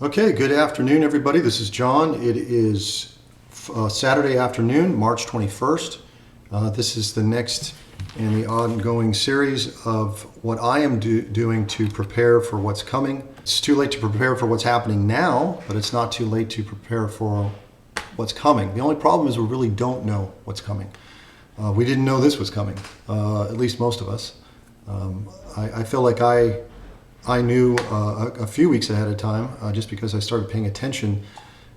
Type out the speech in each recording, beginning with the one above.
Okay, good afternoon, everybody. This is John. It is Saturday afternoon, March 21st. This is the next in the ongoing series of what I am doing to prepare for what's coming. It's too late to prepare for what's happening now, but it's not too late to prepare for what's coming. The only problem is we really don't know what's coming. We didn't know this was coming, at least most of us. I feel like I knew a few weeks ahead of time, just because I started paying attention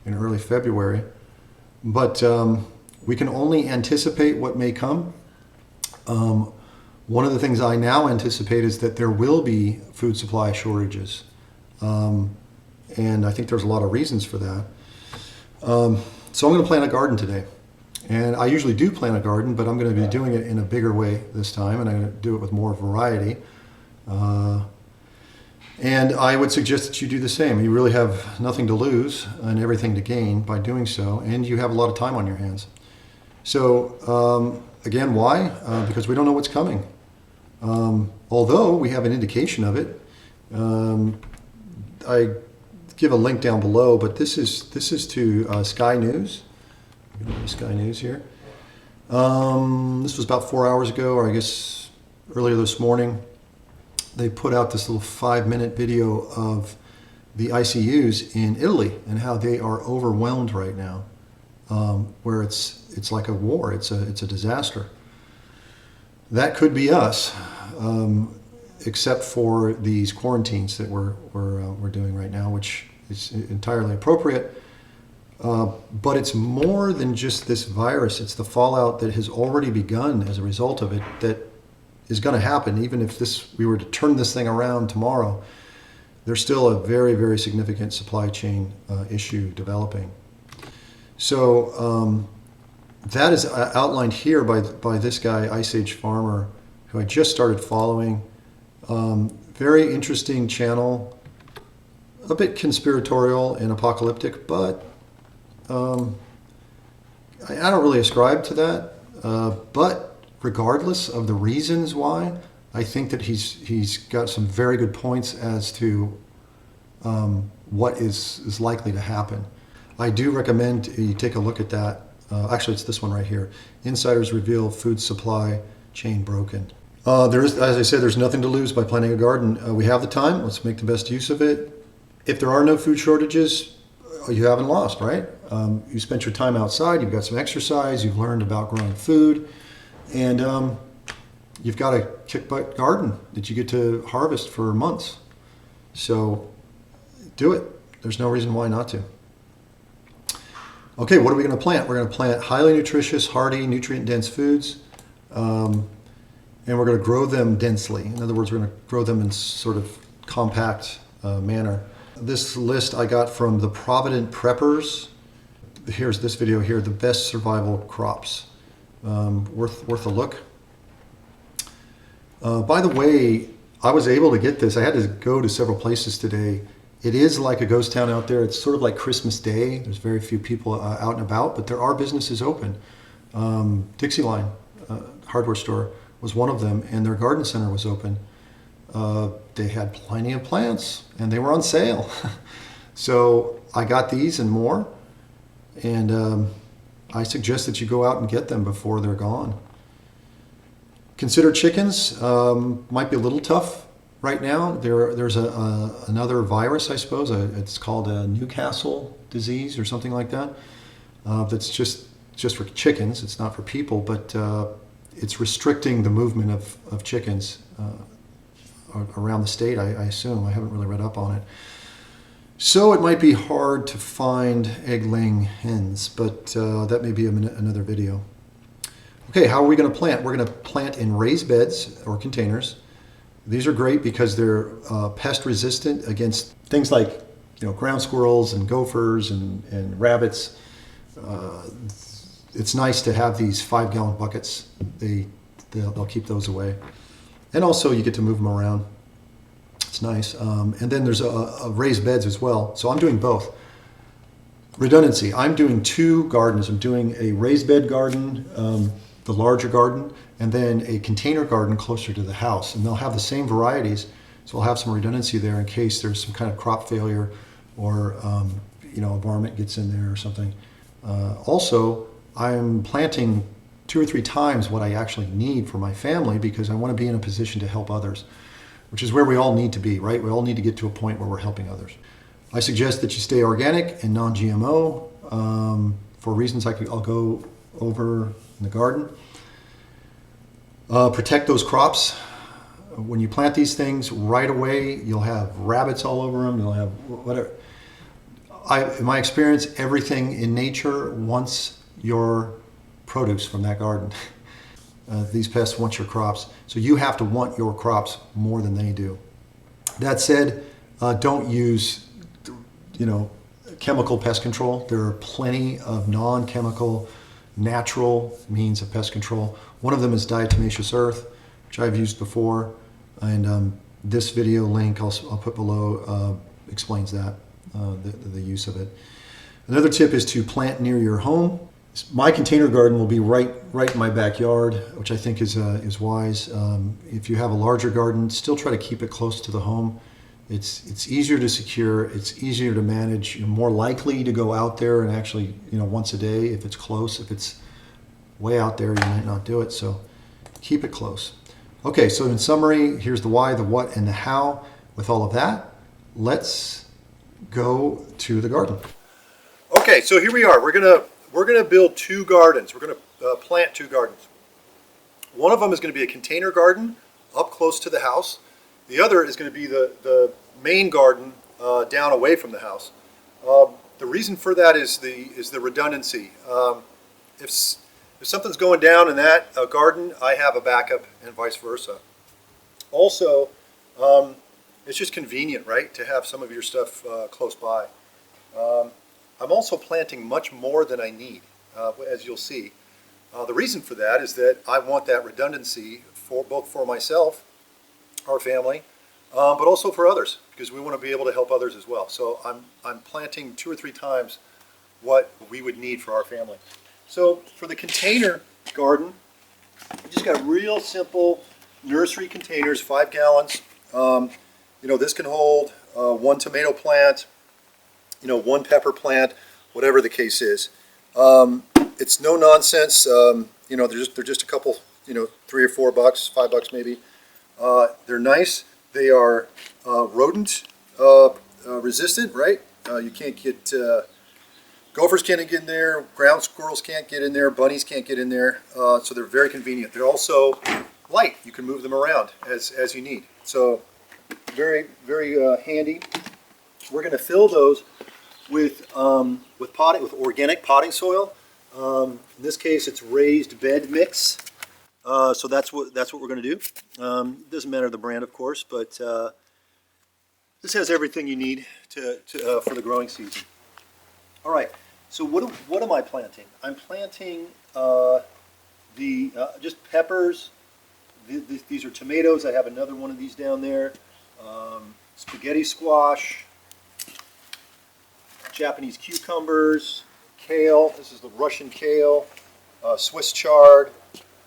in early February. But we can only anticipate what may come. One of the things I now anticipate is that there will be food supply shortages. And I think there's a lot of reasons for that. So I'm going to plant a garden today. And I usually do plant a garden, but I'm going to be doing it in a bigger way this time, and I'm going to do it with more variety. And I would suggest that you do the same. You really have nothing to lose and everything to gain by doing so, and you have a lot of time on your hands. So again, why? Because we don't know what's coming. Although we have an indication of it. I give a link down below, but this is to SkyNews. SkyNews here. This was about 4 hours ago, or I guess earlier this morning. They put out this little 5-minute video of the ICUs in Italy and how they are overwhelmed right now, where it's like a war. It's a disaster. That could be us, except for these quarantines that we're doing right now, which is entirely appropriate. But it's more than just this virus. It's the fallout that has already begun as a result of it that is going to happen. Even if we were to turn this thing around tomorrow, there's still a very, very significant supply chain issue developing. So that is outlined here by this guy, Ice Age Farmer, who I just started following. Very interesting channel, a bit conspiratorial and apocalyptic, but I don't really ascribe to that. But regardless of the reasons why, I think that he's got some very good points as to what is likely to happen. I do recommend you take a look at that. Actually, it's this one right here. Insiders reveal food supply chain broken. As I said, there's nothing to lose by planting a garden. We have the time. Let's make the best use of it. If there are no food shortages, you haven't lost, right? You spent your time outside. You've got some exercise. You've learned about growing food. And you've got a kick-butt garden that you get to harvest for months. So do it. There's no reason why not to. Okay, what are we going to plant? We're going to plant highly nutritious, hardy, nutrient-dense foods. And we're going to grow them densely. In other words, we're going to grow them in sort of compact manner. This list I got from the Provident Preppers. Here's this video here, the best survival crops. Worth a look. By the way, I was able to get this. I had to go to several places today. It is like a ghost town out there. It's sort of like Christmas Day. There's very few people out and about, but there are businesses open. Dixie Line hardware store was one of them, and their garden center was open. They had plenty of plants, and they were on sale. So I got these and more, and I suggest that you go out and get them before they're gone. Consider chickens. Might be a little tough right now. There's another virus, I suppose. It's called a Newcastle disease or something like that. That's just for chickens. It's not for people, but it's restricting the movement of chickens around the state, I assume. I haven't really read up on it. So it might be hard to find egg-laying hens, but that may be another video. Okay, how are we going to plant? We're going to plant in raised beds or containers. These are great because they're pest resistant against things like ground squirrels and gophers and rabbits. It's nice to have these 5-gallon buckets. They'll keep those away. And also you get to move them around. It's nice. And then there's a raised beds as well. So I'm doing both. Redundancy. I'm doing 2 gardens. I'm doing a raised bed garden, the larger garden, and then a container garden closer to the house. And they'll have the same varieties. So I'll have some redundancy there in case there's some kind of crop failure or a varmint gets in there or something. Also, I'm planting 2 or 3 times what I actually need for my family because I want to be in a position to help others, which is where we all need to be, right? We all need to get to a point where we're helping others. I suggest that you stay organic and non-GMO for reasons I'll go over in the garden. Protect those crops. When you plant these things right away, you'll have rabbits all over them. You'll have whatever. In my experience, everything in nature wants your produce from that garden. These pests want your crops, so you have to want your crops more than they do. That said, don't use, chemical pest control. There are plenty of non-chemical, natural means of pest control. One of them is diatomaceous earth, which I've used before, and this video link I'll put below explains that, the use of it. Another tip is to plant near your home. My container garden will be right in my backyard, which I think is wise. If you have a larger garden, still try to keep it close to the home. It's easier to secure. It's easier to manage. You're more likely to go out there and actually, once a day if it's close. If it's way out there, you might not do it. So keep it close. Okay, so in summary, here's the why, the what, and the how. With all of that, let's go to the garden. Okay, so here we are. We're gonna build 2 gardens. We're gonna plant 2 gardens. One of them is going to be a container garden up close to the house. The other is going to be the main garden down away from the house. The reason for that is the redundancy. If something's going down in that garden, I have a backup, and vice versa. Also, it's just convenient, right, to have some of your stuff close by. I'm also planting much more than I need, as you'll see. The reason for that is that I want that redundancy both for myself, our family, but also for others, because we want to be able to help others as well. So I'm planting 2 or 3 times what we would need for our family. So for the container garden, we just got real simple nursery containers, 5 gallons. This can hold 1 tomato plant, 1 pepper plant, whatever the case is. It's no nonsense. They're just a couple, $3 or $4, $5 maybe. They're nice. They are rodent resistant, right? You can't get gophers can't get in there, ground squirrels can't get in there, bunnies can't get in there. So they're very convenient. They're also light. You can move them around as you need. So very handy. We're going to fill those with organic potting soil. In this case, it's raised bed mix. So that's what we're going to do. It doesn't matter the brand, of course, but this has everything you need for the growing season. All right. So what am I planting? I'm planting just peppers. These are tomatoes. I have another one of these down there. Spaghetti squash, Japanese cucumbers, kale. This is the Russian kale, Swiss chard,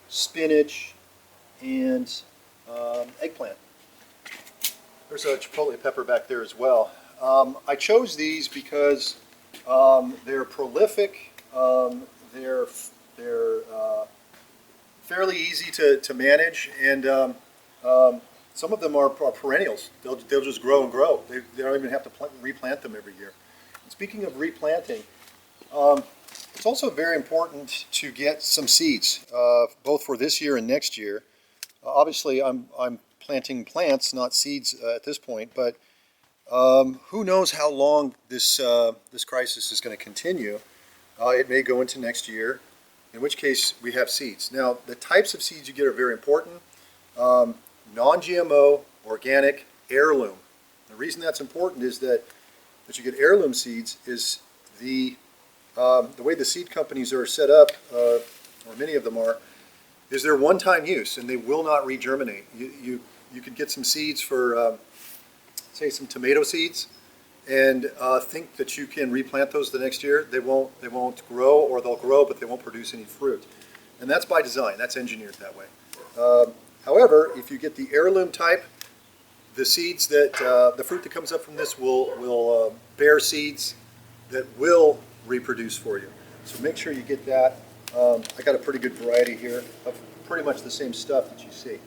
spinach, and eggplant. There's a chipotle pepper back there as well. I chose these because they're prolific. They're fairly easy to manage, and some of them are perennials. They'll just grow and grow. They don't even have to replant them every year. And speaking of replanting, it's also very important to get some seeds, both for this year and next year. Obviously, I'm planting plants, not seeds at this point, but who knows how long this crisis is going to continue. It may go into next year, in which case we have seeds. Now, the types of seeds you get are very important. Non-GMO, organic, heirloom. The reason that's important is that you get heirloom seeds is the way the seed companies are set up, or many of them are, is they're one-time use and they will not regerminate. You could get some seeds for, say, some tomato seeds, and think that you can replant those the next year. They won't grow, or they'll grow, but they won't produce any fruit. And that's by design. That's engineered that way. However, if you get the heirloom type, the seeds that, the fruit that comes up from this will bear seeds that will reproduce for you. So make sure you get that. I got a pretty good variety here of pretty much the same stuff that you see.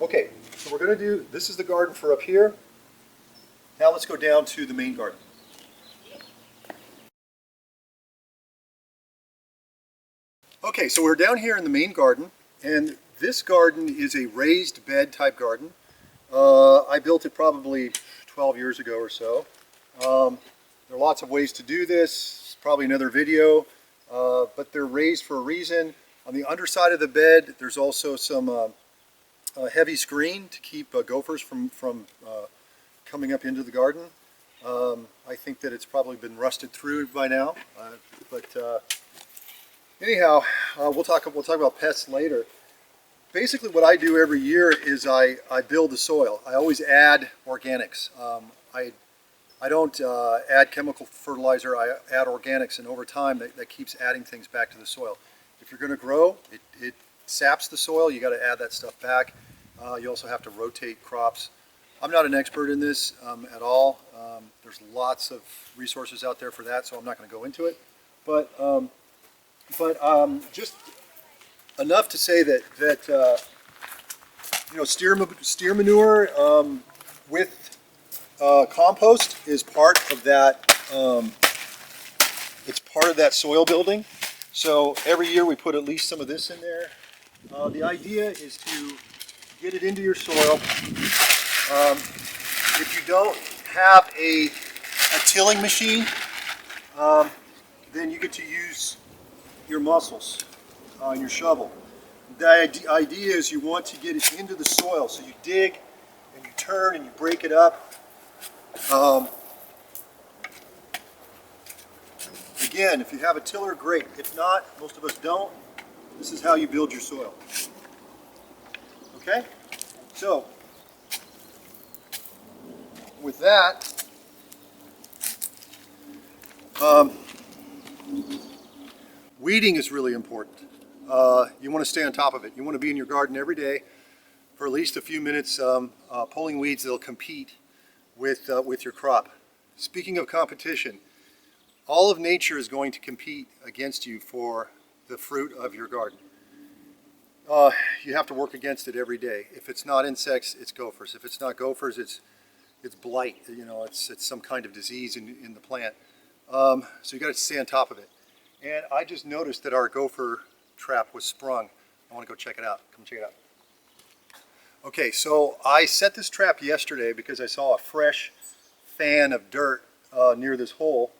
Okay, so we're going to do, this is the garden for up here. Now let's go down to the main garden. Okay, so we're down here in the main garden, and this garden is a raised bed type garden. I built it probably 12 years ago or so. There are lots of ways to do this, probably another video, but they're raised for a reason. On the underside of the bed, there's also some heavy screen to keep gophers from coming up into the garden. I think that it's probably been rusted through by now, anyhow, we'll talk about pests later. Basically, what I do every year is I build the soil. I always add organics. I don't add chemical fertilizer. I add organics, and over time, that keeps adding things back to the soil. If you're going to grow, it saps the soil. You got to add that stuff back. You also have to rotate crops. I'm not an expert in this at all. There's lots of resources out there for that, so I'm not going to go into it. But just enough to say that you know, steer manure with compost is part of that. It's part of that soil building. So every year we put at least some of this in there. The idea is to get it into your soil. If you don't have a tilling machine, then you get to use your muscles and your shovel. The idea is you want to get it into the soil, so you dig and you turn and you break it up. Again, if you have a tiller, great. If not, most of us don't. This is how you build your soil. Okay? So, with that, weeding is really important. You want to stay on top of it. You want to be in your garden every day for at least a few minutes pulling weeds that'll compete with your crop. Speaking of competition, all of nature is going to compete against you for the fruit of your garden. You have to work against it every day. If it's not insects, it's gophers. If it's not gophers, it's blight. You know, it's some kind of disease in the plant. So you got to stay on top of it. And I just noticed that our gopher trap was sprung. I want to go check it out. Come check it out. Okay, so I set this trap yesterday because I saw a fresh fan of dirt near this hole.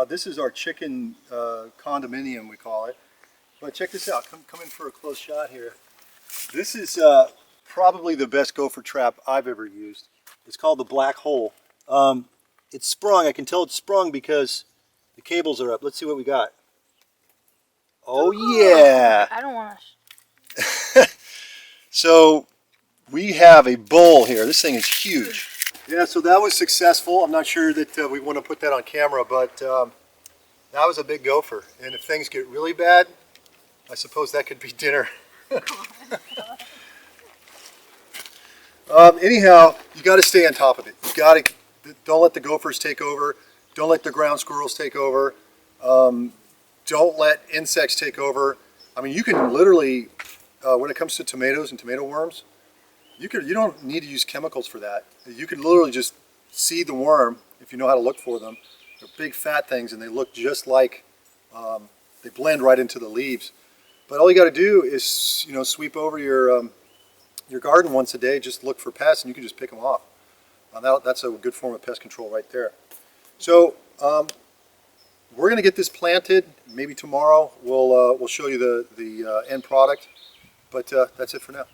This is our chicken condominium, we call it. But check this out. Come in for a close shot here. This is probably the best gopher trap I've ever used. It's called the Black Hole. It's sprung. I can tell it's sprung because the cables are up. Let's see what we got. Oh yeah! I don't want to. So we have a bull here. This thing is huge. Yeah, so that was successful. I'm not sure that we want to put that on camera, but that was a big gopher. And if things get really bad, I suppose that could be dinner. Anyhow, you got to stay on top of it. You got to, don't let the gophers take over. Don't let the ground squirrels take over. Don't let insects take over. I mean, you can literally, when it comes to tomatoes and tomato worms, you don't need to use chemicals for that. You can literally just seed the worm if you know how to look for them. They're big fat things and they look just like, they blend right into the leaves. But all you got to do is, you know, sweep over your garden once a day, just look for pests and you can just pick them off. That's a good form of pest control right there. So we're going to get this planted. Maybe tomorrow we'll show you the end product. But that's it for now.